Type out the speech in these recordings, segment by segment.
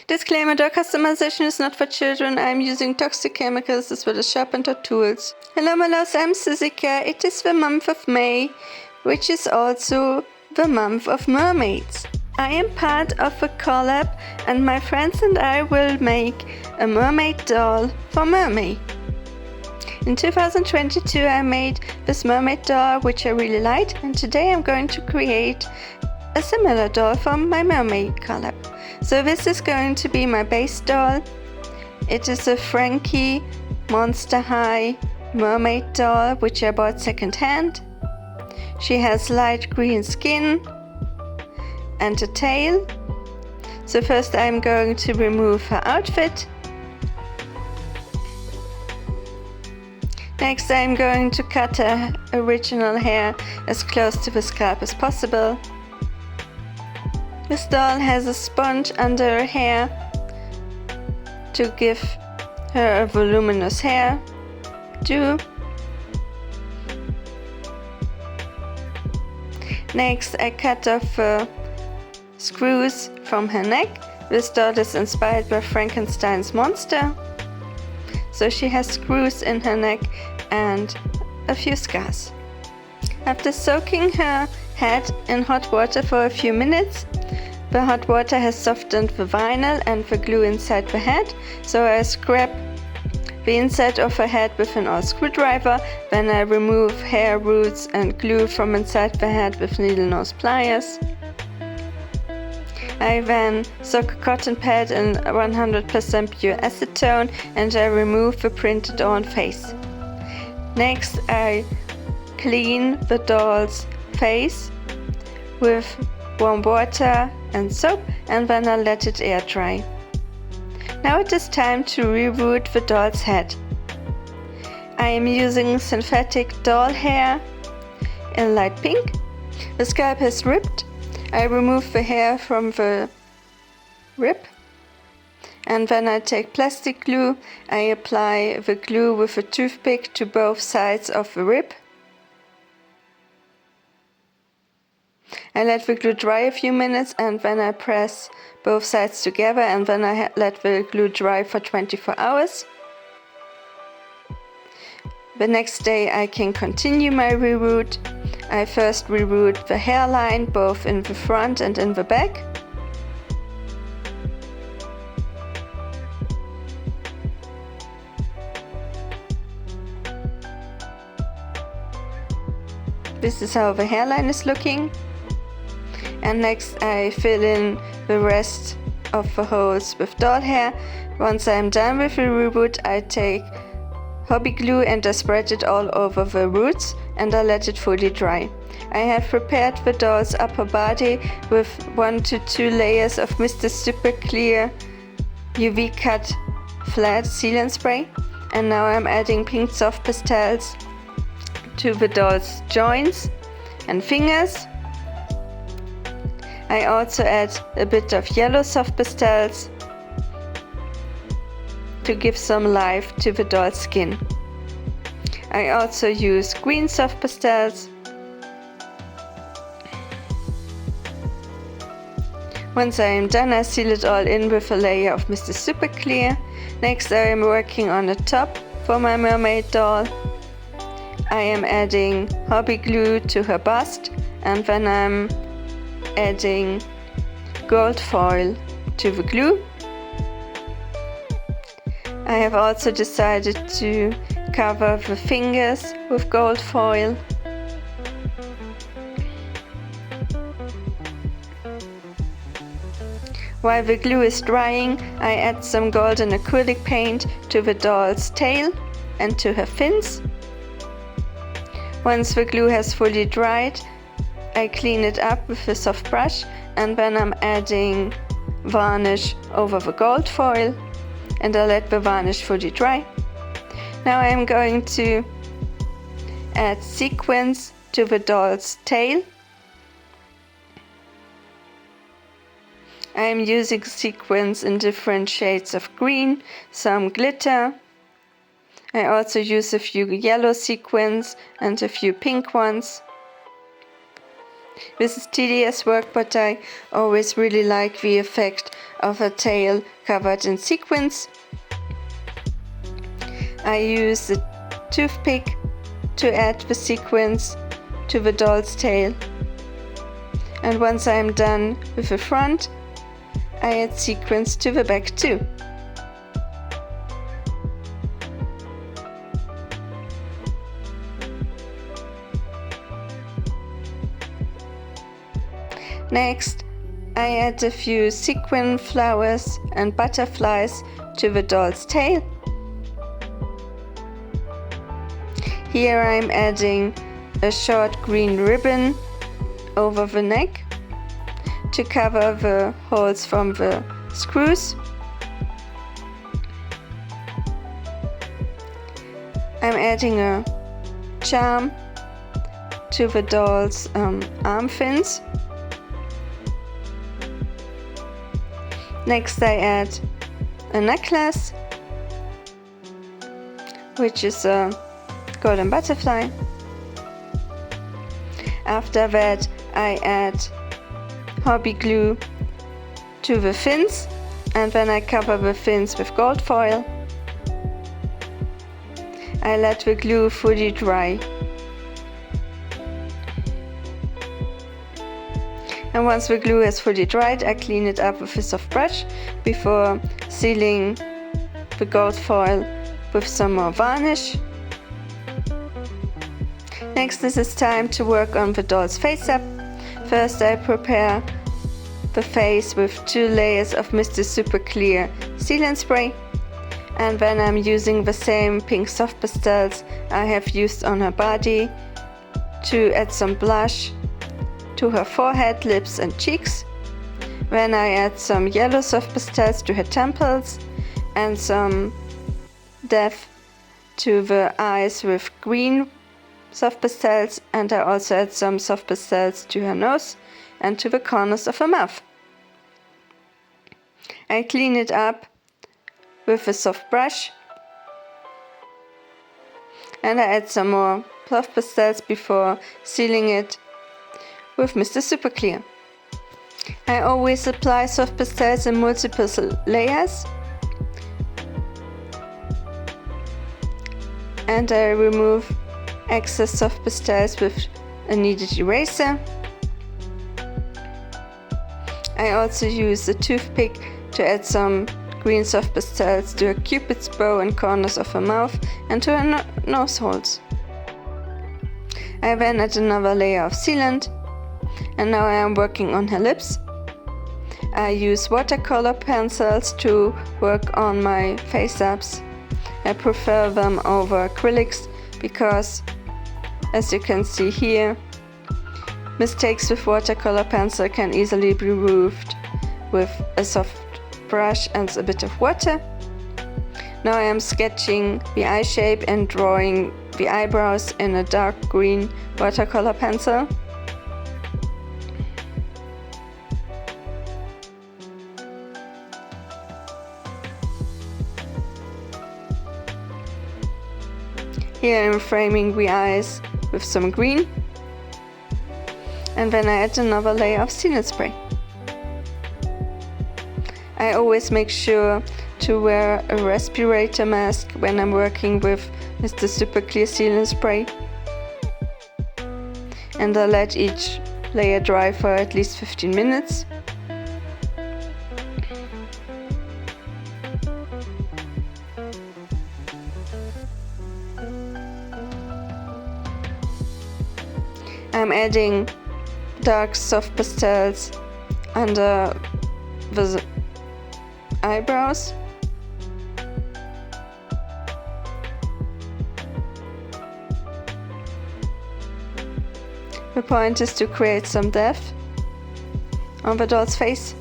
Disclaimer, doll customization is not for children. I am using toxic chemicals as well as sharpened tools. Hello my loves, I'm Susika. It is the month of May, which is also the month of mermaids. I am part of a collab and my friends and I will make a mermaid doll for Mermay. In 2022 I made this mermaid doll which I really liked, and today I'm going to create a similar doll from my Mermay Collab. So this is going to be my base doll. It is a Frankie Monster High mermaid doll which I bought second hand. She has light green skin and a tail. So first I'm going to remove her outfit. Next I'm going to cut her original hair as close to the scalp as possible. This doll has a sponge under her hair to give her a voluminous hair too. Next I cut off screws from her neck. This doll is inspired by Frankenstein's monster. So she has screws in her neck and a few scars. After soaking her head in hot water for a few minutes, the hot water has softened the vinyl and the glue inside the head, so I scrap the inside of her head with an old screwdriver. Then I remove hair roots and glue from inside the head with needle nose pliers. I then soak a cotton pad in 100% pure acetone and I remove the printed on face. Next I clean the doll's face with warm water and soap, and then I let it air dry. Now it is time to reroot the doll's head. I am using synthetic doll hair in light pink. The scalp is ripped. I remove the hair from the rip, and then I take plastic glue. I apply the glue with a toothpick to both sides of the rip. I let the glue dry a few minutes and then I press both sides together, and then I let the glue dry for 24 hours. The next day I can continue my reroot. I first reroot the hairline both in the front and in the back. This is how the hairline is looking. And next I fill in the rest of the holes with doll hair. Once I'm done with the reroot, I take hobby glue and I spread it all over the roots and I let it fully dry. I have prepared the doll's upper body with 1 to 2 layers of Mr. Super Clear UV cut flat sealant spray, and now I'm adding pink soft pastels to the doll's joints and fingers. I also add a bit of yellow soft pastels to give some life to the doll's skin. I also use green soft pastels. Once I am done, I seal it all in with a layer of Mr. Super Clear. Next I am working on a top for my mermaid doll. I am adding hobby glue to her bust, and then I'm adding gold foil to the glue. I have also decided to cover the fingers with gold foil. While the glue is drying, I add some golden acrylic paint to the doll's tail and to her fins. Once the glue has fully dried, I clean it up with a soft brush, and then I'm adding varnish over the gold foil and I let the varnish fully dry. Now I'm going to add sequins to the doll's tail. I am using sequins in different shades of green, some glitter. I also use a few yellow sequins and a few pink ones. This is tedious work, but I always really like the effect of a tail covered in sequins. I use the toothpick to add the sequins to the doll's tail. And once I am done with the front, I add sequins to the back too. Next, I add a few sequin flowers and butterflies to the doll's tail. Here I'm adding a short green ribbon over the neck to cover the holes from the screws. I'm adding a charm to the doll's arm fins. Next I add a necklace, which is a golden butterfly. After that I add hobby glue to the fins, and then I cover the fins with gold foil. I let the glue fully dry. And once the glue has fully dried, I clean it up with a soft brush before sealing the gold foil with some more varnish. Next, this is time to work on the doll's face up. First, I prepare the face with 2 layers of Mr. Super Clear sealant spray, and then I'm using the same pink soft pastels I have used on her body to add some blush to her forehead, lips and cheeks. Then I add some yellow soft pastels to her temples and some depth to the eyes with green soft pastels, and I also add some soft pastels to her nose and to the corners of her mouth. I clean it up with a soft brush and I add some more soft pastels before sealing it with Mr. Super Clear. I always apply soft pastels in multiple layers, and I remove excess soft pastels with a kneaded eraser. I also use a toothpick to add some green soft pastels to her cupid's bow and corners of her mouth and to her nose holes. I then add another layer of sealant, and now I am working on her lips. I use watercolor pencils to work on my face-ups. I prefer them over acrylics because, as you can see here, mistakes with watercolor pencil can easily be removed with a soft brush and a bit of water. Now I am sketching the eye shape and drawing the eyebrows in a dark green watercolor pencil. Here I am framing the eyes with some green, and then I add another layer of sealant spray. I always make sure to wear a respirator mask when I'm working with Mr. Super Clear sealant spray, and I let each layer dry for at least 15 minutes. I'm adding dark soft pastels under the eyebrows. The point is to create some depth on the doll's face,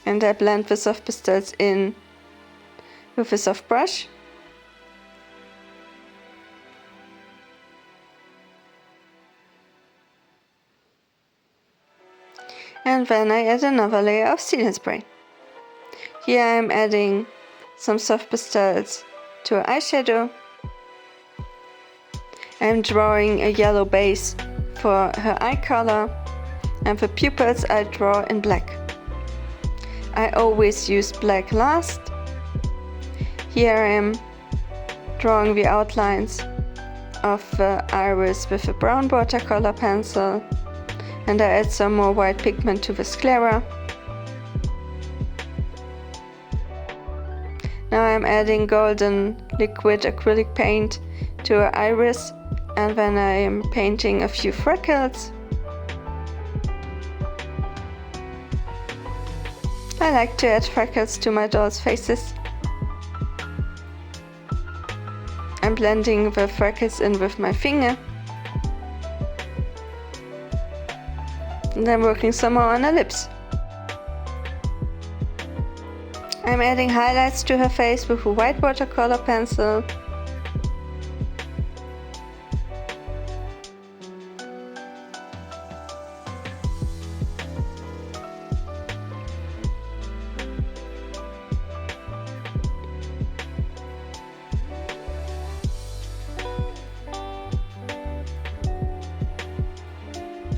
and I blend the soft pastels in with a soft brush. And then I add another layer of sealant spray. Here I am adding some soft pastels to her eyeshadow. I am drawing a yellow base for her eye color, and the pupils I draw in black. I always use black last. Here I am drawing the outlines of the iris with a brown watercolor pencil, and I add some more white pigment to the sclera. Now I'm adding golden liquid acrylic paint to her iris, and then I am painting a few freckles. I like to add freckles to my dolls' faces. I'm blending the freckles in with my finger. And I'm working some more on her lips. I'm adding highlights to her face with a white watercolor pencil.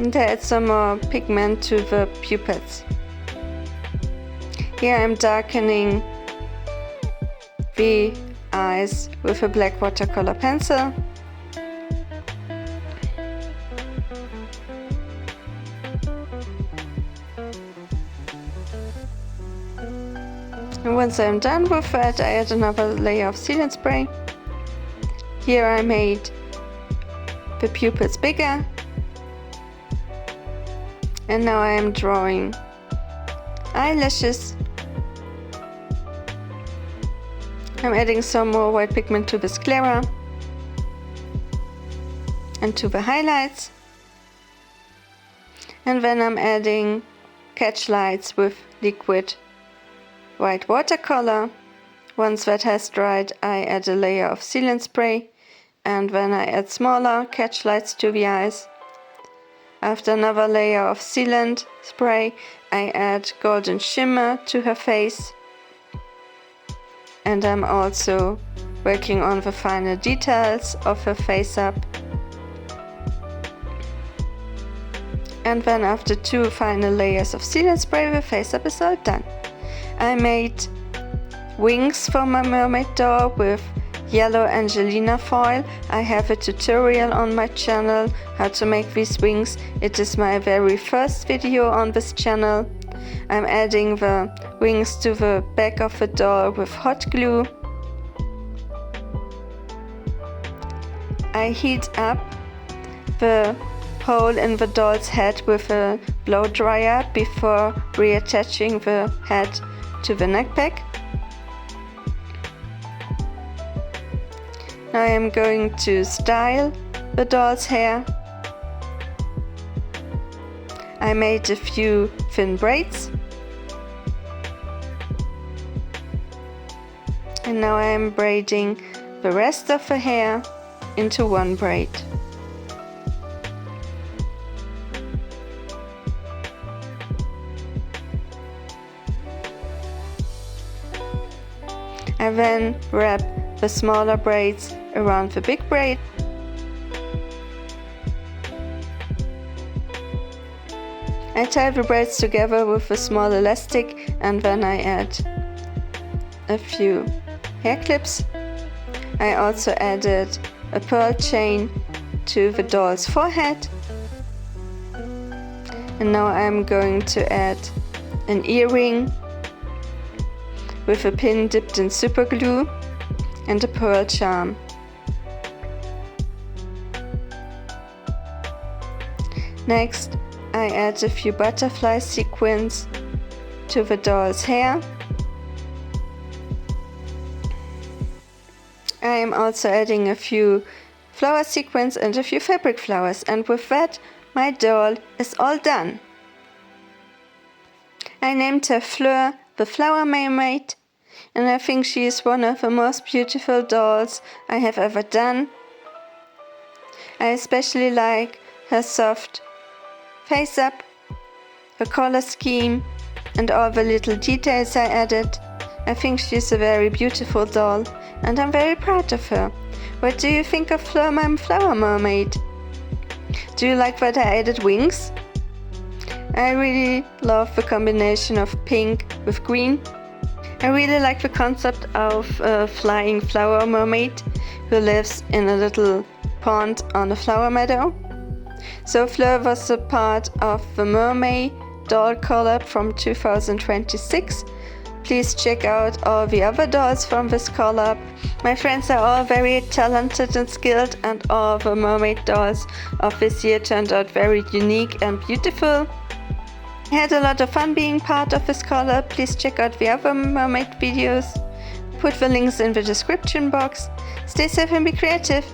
And I add some more pigment to the pupils. Here I'm darkening the eyes with a black watercolor pencil. And once I'm done with that, I add another layer of sealant spray. Here I made the pupils bigger. And now I am drawing eyelashes. I'm adding some more white pigment to the sclera and to the highlights. And then I'm adding catch lights with liquid white watercolor. Once that has dried, I add a layer of sealant spray, and then I add smaller catch lights to the eyes. After another layer of sealant spray, I add golden shimmer to her face. And I'm also working on the final details of her face up. And then after 2 final layers of sealant spray, the face up is all done. I made wings for my mermaid doll with yellow Angelina foil. I have a tutorial on my channel how to make these wings. It is my very first video on this channel. I'm adding the wings to the back of the doll with hot glue. I heat up the hole in the doll's head with a blow dryer before reattaching the head to the neck pack. Now I am going to style the doll's hair. I made a few thin braids. And now I am braiding the rest of the hair into one braid. I then wrap the smaller braids around the big braid. I tie the braids together with a small elastic, and then I add a few hair clips. I also added a pearl chain to the doll's forehead. And now I'm going to add an earring with a pin dipped in super glue and a pearl charm. Next, I add a few butterfly sequins to the doll's hair. I am also adding a few flower sequins and a few fabric flowers, and with that my doll is all done. I named her Fleur the Flower Mermaid, and I think she is one of the most beautiful dolls I have ever done. I especially like her soft face up, her color scheme, and all the little details I added. I think she's a very beautiful doll, and I'm very proud of her. What do you think of Fleur my Flower Mermaid? Do you like that I added wings? I really love the combination of pink with green. I really like the concept of a flying flower mermaid who lives in a little pond on a flower meadow. So Fleur was a part of the Mermay Doll collab from 2026. Please check out all the other dolls from this collab. My friends are all very talented and skilled, and all the mermaid dolls of this year turned out very unique and beautiful. I had a lot of fun being part of this collab. Please check out the other mermaid videos. Put the links in the description box. Stay safe and be creative.